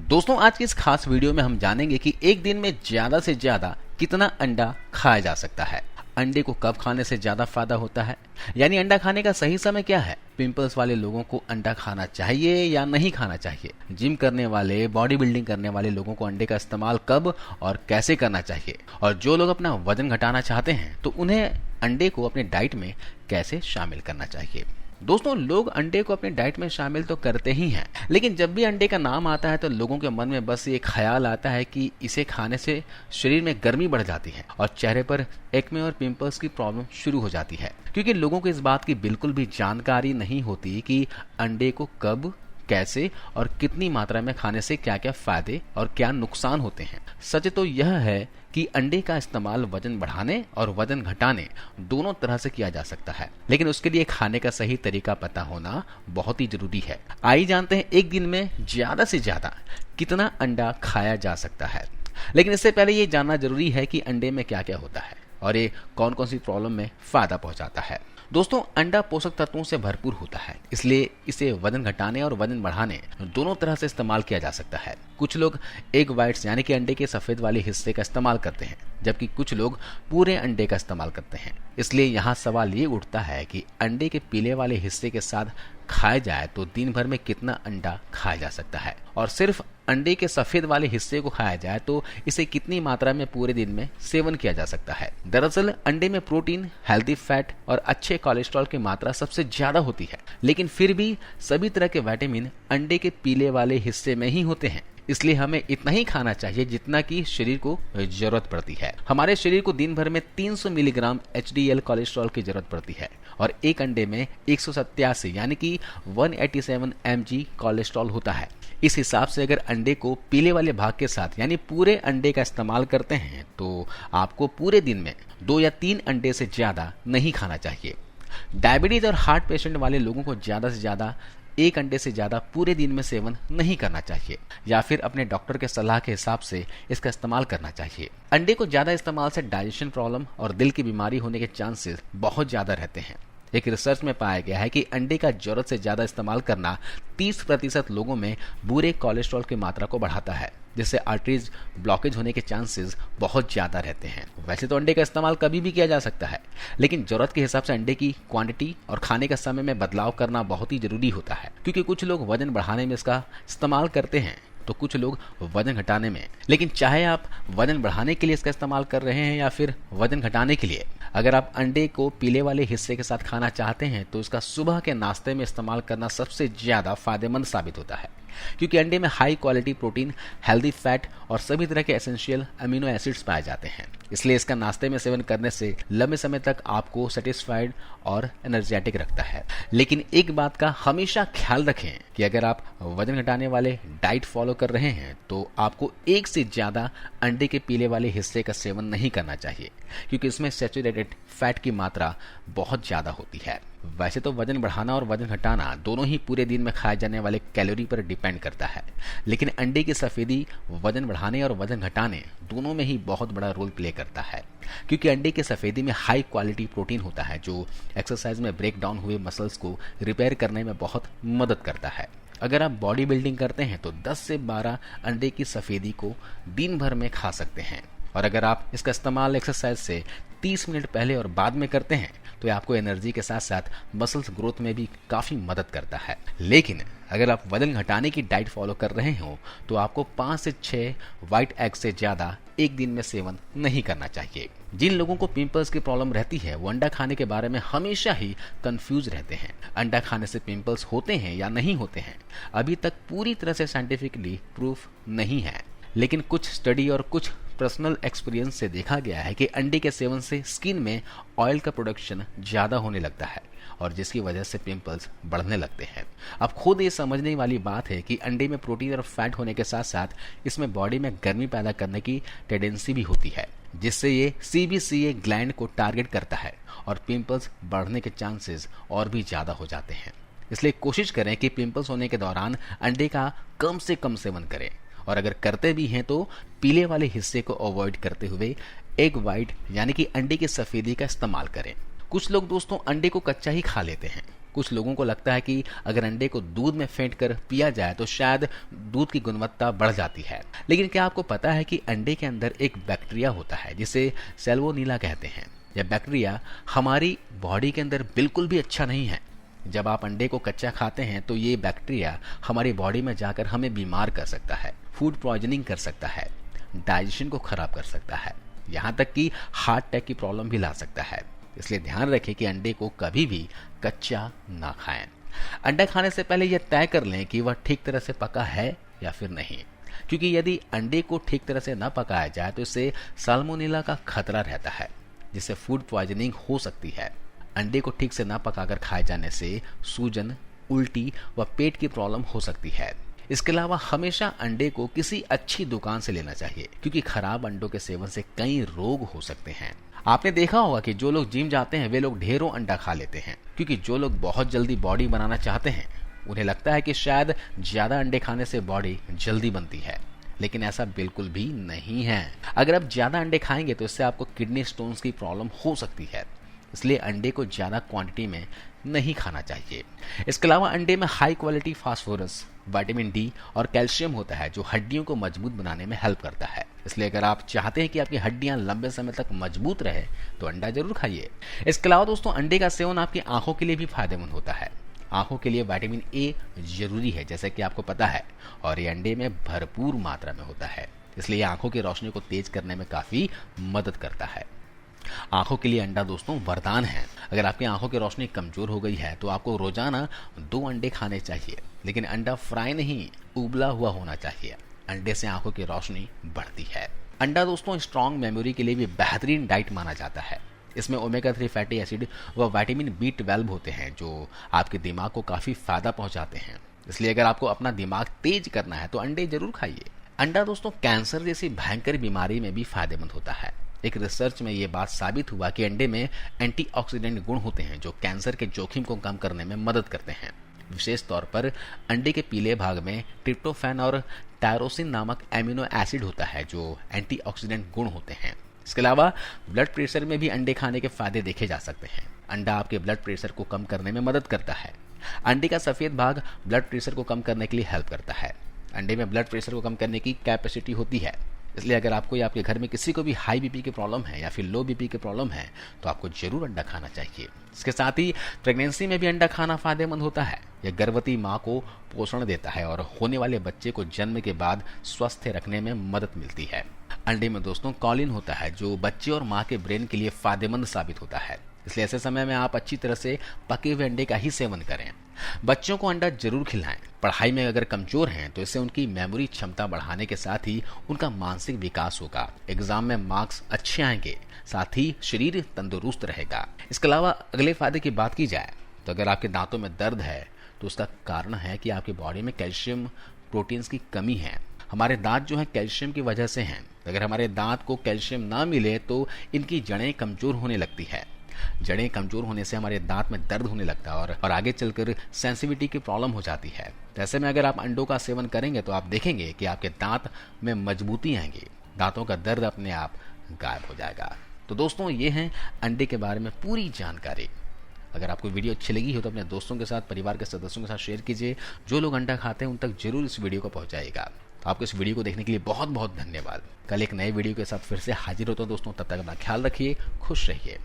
दोस्तों आज की इस खास वीडियो में हम जानेंगे कि एक दिन में ज्यादा से ज्यादा कितना अंडा खाया जा सकता है। अंडे को कब खाने से ज्यादा फायदा होता है, यानी अंडा खाने का सही समय क्या है। पिंपल्स वाले लोगों को अंडा खाना चाहिए या नहीं खाना चाहिए। जिम करने वाले, बॉडी बिल्डिंग करने वाले लोगों को अंडे का इस्तेमाल कब और कैसे करना चाहिए, और जो लोग अपना वजन घटाना चाहते हैं तो उन्हें अंडे को अपने डाइट में कैसे शामिल करना चाहिए। दोस्तों लोग अंडे को अपने डाइट में शामिल तो करते ही हैं, लेकिन जब भी अंडे का नाम आता है तो लोगों के मन में बस ये ख्याल आता है कि इसे खाने से शरीर में गर्मी बढ़ जाती है और चेहरे पर एक्ने और पिंपल्स की प्रॉब्लम शुरू हो जाती है, क्योंकि लोगों को इस बात की बिल्कुल भी जानकारी नहीं होती कि अंडे को कब, कैसे और कितनी मात्रा में खाने से क्या क्या फायदे और क्या नुकसान होते हैं। सच तो यह है कि अंडे का इस्तेमाल वजन बढ़ाने और वजन घटाने दोनों तरह से किया जा सकता है, लेकिन उसके लिए खाने का सही तरीका पता होना बहुत ही जरूरी है। आइए जानते हैं एक दिन में ज्यादा से ज्यादा कितना अंडा खाया जा सकता है। लेकिन इससे पहले ये जानना जरूरी है कि अंडे में क्या क्या होता है और ये कौन कौन सी प्रॉब्लम में फायदा पहुंचाता है। दोस्तों अंडा पोषक तत्वों से भरपूर होता है, इसलिए इसे वजन घटाने और वजन बढ़ाने दोनों तरह से इस्तेमाल किया जा सकता है। कुछ लोग एग वाइट्स यानी कि अंडे के सफेद वाले हिस्से का इस्तेमाल करते हैं, जबकि कुछ लोग पूरे अंडे का इस्तेमाल करते हैं। इसलिए यहाँ सवाल ये उठता है कि अंडे के पीले वाले हिस्से के साथ खाया जाए तो दिन भर में कितना अंडा खाया जा सकता है, और सिर्फ अंडे के सफेद वाले हिस्से को खाया जाए तो इसे कितनी मात्रा में पूरे दिन में सेवन किया जा सकता है। दरअसल अंडे में प्रोटीन, हेल्दी फैट और अच्छे कोलेस्ट्रॉल की मात्रा सबसे ज्यादा होती है, लेकिन फिर भी सभी तरह के विटामिन अंडे के पीले वाले हिस्से में ही होते हैं। इसलिए हमें इतना ही खाना चाहिए जितना कि शरीर को जरूरत पड़ती है। हमारे शरीर को दिन भर में 300 मिलीग्राम HDL कोलेस्ट्रॉल की जरूरत पड़ती है और एक अंडे में 187 यानी कि 187 mg कोलेस्ट्रॉल होता है। इस हिसाब से अगर अंडे को पीले वाले भाग के साथ यानी पूरे अंडे का इस्तेमाल करते हैं तो आपको पूरे दिन में 2 या 3 अंडे से ज्यादा नहीं खाना चाहिए। डायबिटीज और हार्ट पेशेंट वाले लोगों को ज्यादा से ज्यादा एक अंडे से ज्यादा पूरे दिन में सेवन नहीं करना चाहिए, या फिर अपने डॉक्टर के सलाह के हिसाब से इसका इस्तेमाल करना चाहिए। अंडे को ज्यादा इस्तेमाल से डाइजेशन प्रॉब्लम और दिल की बीमारी होने के चांसेस बहुत ज्यादा रहते हैं। एक रिसर्च में पाया गया है कि अंडे का जरूरत से ज्यादा इस्तेमाल करना 30% लोगों में बुरे कोलेस्ट्रॉल की मात्रा को बढ़ाता है, जिससे आर्टरीज ब्लॉकेज होने के चांसेस बहुत ज्यादा रहते हैं। वैसे तो अंडे का इस्तेमाल कभी भी किया जा सकता है, लेकिन जरूरत के हिसाब से अंडे की क्वांटिटी और खाने का समय में बदलाव करना बहुत ही जरूरी होता है, क्योंकि कुछ लोग वजन बढ़ाने में इसका इस्तेमाल करते हैं तो कुछ लोग वजन घटाने में। लेकिन चाहे आप वजन बढ़ाने के लिए इसका इस्तेमाल कर रहे हैं या फिर वजन घटाने के लिए, अगर आप अंडे को पीले वाले हिस्से के साथ खाना चाहते हैं तो इसका सुबह के नाश्ते में इस्तेमाल करना सबसे ज्यादा फायदेमंद साबित होता है, क्योंकि अंडे में high quality protein, healthy fat और सभी तरह के एसेंशियल अमीनो एसिड्स पाए जाते हैं। इसलिए इसका नाश्ते में सेवन करने से लंबे समय तक आपको सेटिस्फाइड और एनर्जेटिक रखता है। लेकिन एक बात का हमेशा ख्याल रखें कि अगर आप वजन घटाने वाले डाइट फॉलो कर रहे हैं तो आपको एक से ज्यादा अंडे के पीले वाले हिस्से का सेवन नहीं करना चाहिए, क्योंकि इसमें सैचुरेटेड फैट की मात्रा बहुत ज्यादा होती है। वैसे तो वजन बढ़ाना और वजन घटाना दोनों ही पूरे दिन में खाए जाने वाले कैलोरी पर डिपेंड करता है, लेकिन अंडे की सफेदी वजन बढ़ाने और वजन घटाने दोनों में ही बहुत बड़ा रोल प्ले करता है, क्योंकि अंडे की सफेदी में हाई क्वालिटी प्रोटीन होता है जो एक्सरसाइज में ब्रेक डाउन हुए मसल्स को रिपेयर करने में बहुत मदद करता है। अगर आप बॉडी बिल्डिंग करते हैं तो 10 से 12 अंडे की सफेदी को दिन भर में खा सकते हैं, और अगर आप इसका इस्तेमाल एक्सरसाइज से 30 मिनट पहले और बाद में करते हैं तो ये आपको एनर्जी के साथ साथ मसल्स ग्रोथ में भी काफी मदद करता है। लेकिन अगर आप वजन घटाने की डाइट फॉलो कर रहे हो तो आपको 5 से 6 व्हाइट एग से ज्यादा एक दिन में सेवन नहीं करना चाहिए। जिन लोगों को पिंपल्स की प्रॉब्लम रहती है वो अंडा खाने के बारे में हमेशा ही कंफ्यूज रहते हैं। अंडा खाने से पिंपल्स होते हैं या नहीं होते हैं, अभी तक पूरी तरह से साइंटिफिकली प्रूफ नहीं है, लेकिन कुछ स्टडी और कुछ पर्सनल एक्सपीरियंस से देखा गया है कि अंडे के सेवन से स्किन में ऑयल का प्रोडक्शन ज्यादा होने लगता है और जिसकी वजह से पिंपल्स बढ़ने लगते हैं। अब खुद ये समझने वाली बात है कि अंडे में प्रोटीन और फैट होने के साथ साथ इसमें बॉडी में गर्मी पैदा करने की टेंडेंसी भी होती है, जिससे ये CBCA ग्लैंड को टारगेट करता है और पिंपल्स बढ़ने के चांसेस और भी ज्यादा हो जाते हैं। इसलिए कोशिश करें कि पिंपल्स होने के दौरान अंडे का कम से कम सेवन करें, और अगर करते भी हैं तो पीले वाले हिस्से को अवॉइड करते हुए एग वाइट यानी कि अंडे की सफेदी का इस्तेमाल करें। कुछ लोग दोस्तों अंडे को कच्चा ही खा लेते हैं, कुछ लोगों को लगता है कि अगर अंडे को दूध में फेंट कर पिया जाए तो शायद दूध की गुणवत्ता बढ़ जाती है। लेकिन क्या आपको पता है कि अंडे के अंदर एक बैक्टीरिया होता है जिसे सैल्मोनेला कहते हैं। यह बैक्टीरिया हमारी बॉडी के अंदर बिल्कुल भी अच्छा नहीं है। जब आप अंडे को कच्चा खाते हैं तो ये बैक्टीरिया हमारी बॉडी में जाकर हमें बीमार कर सकता है, फूड पॉइजनिंग कर सकता है, डाइजेशन को खराब कर सकता है, यहाँ तक कि हार्ट अटैक की प्रॉब्लम भी ला सकता है। इसलिए ध्यान रखें कि अंडे को कभी भी कच्चा ना खाएं। अंडा खाने से पहले यह तय कर लें कि वह ठीक तरह से पका है या फिर नहीं, क्योंकि यदि अंडे को ठीक तरह से न पकाया जाए तो इससे साल्मोनेला का खतरा रहता है, जिससे फूड पॉइजनिंग हो सकती है। अंडे को ठीक से न पकाकर खाए जाने से सूजन, उल्टी व पेट की प्रॉब्लम हो सकती है। इसके अलावा हमेशा अंडे को किसी अच्छी दुकान से लेना चाहिए, क्योंकि खराब अंडों के सेवन से कई रोग हो सकते हैं। आपने देखा होगा कि जो लोग जिम जाते हैं वे लोग ढेरों अंडा खा लेते हैं, क्योंकि जो लोग बहुत जल्दी बॉडी बनाना चाहते हैं उन्हें लगता है कि शायद ज्यादा अंडे खाने से बॉडी जल्दी बनती है, लेकिन ऐसा बिल्कुल भी नहीं है। अगर आप ज्यादा अंडे खाएंगे तो इससे आपको किडनी स्टोन्स की प्रॉब्लम हो सकती है। इसलिए अंडे को ज्यादा क्वांटिटी में नहीं खाना चाहिए। इसके अलावा अंडे में high quality phosphorus, vitamin D और कैल्शियम होता है जो हड्डियों को मजबूत बनाने में हेल्प करता है। इसलिए अगर आप चाहते हैं कि आपकी हड्डियां लंबे समय तक मजबूत रहे तो अंडा जरूर खाइए। इसके अलावा दोस्तों अंडे का सेवन आपकी आंखों के लिए भी फायदेमंद होता है। आंखों के लिए विटामिन ए जरूरी है, जैसे कि आपको पता है, और ये अंडे में भरपूर मात्रा में होता है। इसलिए आंखों की रोशनी को तेज करने में काफी मदद करता है। आंखों के लिए अंडा दोस्तों वरदान है। अगर आपकी आंखों की रोशनी कमजोर हो गई है तो आपको रोजाना 2 अंडे खाने चाहिए, लेकिन अंडा फ्राई नहीं, उबला हुआ होना चाहिए। अंडे से आंखों की रोशनी बढ़ती है। अंडा दोस्तों स्ट्रॉन्ग मेमोरी के लिए भी बेहतरीन डाइट माना जाता है। इसमें ओमेगा 3 फैटी एसिड व विटामिन B12 होते हैं जो आपके दिमाग को काफी फायदा पहुंचाते हैं। इसलिए अगर आपको अपना दिमाग तेज करना है तो अंडे जरूर खाइए। अंडा दोस्तों कैंसर जैसी भयंकर बीमारी में भी फायदेमंद होता है। एक रिसर्च में ये बात साबित हुआ कि अंडे में एंटीऑक्सीडेंट गुण होते हैं जो कैंसर के जोखिम को कम करने में मदद करते हैं। विशेष तौर पर अंडे के पीले भाग में ट्रिप्टोफैन और टायरोसिन नामक एमिनो एसिड होता है जो एंटीऑक्सीडेंट गुण होते हैं। इसके अलावा ब्लड प्रेशर में भी अंडे खाने के फायदे देखे जा सकते हैं। अंडा आपके ब्लड प्रेशर को कम करने में मदद करता है। अंडे का सफेद भाग ब्लड प्रेशर को कम करने के लिए हेल्प करता है। अंडे में ब्लड प्रेशर को कम करने की कैपेसिटी होती है। इसलिए अगर आपको या आपके घर में किसी को भी हाई बीपी की प्रॉब्लम है या फिर लो बीपी की प्रॉब्लम है तो आपको जरूर अंडा खाना चाहिए। इसके साथ ही प्रेगनेंसी में भी अंडा खाना फायदेमंद होता है। यह गर्भवती माँ को पोषण देता है और होने वाले बच्चे को जन्म के बाद स्वस्थ रखने में मदद मिलती है। अंडे में दोस्तों कॉलिन होता है जो बच्चे और माँ के ब्रेन के लिए फायदेमंद साबित होता है। इसलिए ऐसे समय में आप अच्छी तरह से पके हुए अंडे का ही सेवन करें। बच्चों को अंडा जरूर खिलाएं। पढ़ाई में अगर कमजोर हैं तो इससे उनकी मेमोरी क्षमता बढ़ाने के साथ ही उनका मानसिक विकास होगा। एग्जाम में मार्क्स अच्छे आएंगे, साथ ही शरीर तंदुरुस्त रहेगा। इसके अलावा अगले फायदे की बात की जाए तो अगर आपके दांतों में दर्द है तो उसका कारण है कि आपकी बॉडी में कैल्शियम प्रोटीन्स की कमी है। हमारे दांत जो है कैल्शियम की वजह से हैं। अगर हमारे दांत को कैल्शियम ना मिले तो इनकी जड़ें कमजोर होने लगती है। जड़ें कमजोर होने से हमारे दांत में दर्द होने लगता है और आगे चलकर सेंसिटिविटी की प्रॉब्लम हो जाती है। तो ऐसे में अगर आप अंडों का सेवन करेंगे तो आप देखेंगे कि आपके दांत में मजबूती आएंगी, दांतों का दर्द अपने आप गायब हो जाएगा। तो दोस्तों ये है अंडे के बारे में पूरी जानकारी। अगर आपको वीडियो अच्छी लगी हो तो अपने दोस्तों के साथ, परिवार के सदस्यों के साथ शेयर कीजिए। जो लोग अंडा खाते हैं उन तक जरूर इस वीडियो को पहुंचाइएगा। तो आपको इस वीडियो को देखने के लिए बहुत बहुत धन्यवाद। कल एक नए वीडियो के साथ फिर से हाजिर होता हूं दोस्तों। तब तक अपना ख्याल रखिए, खुश रहिए।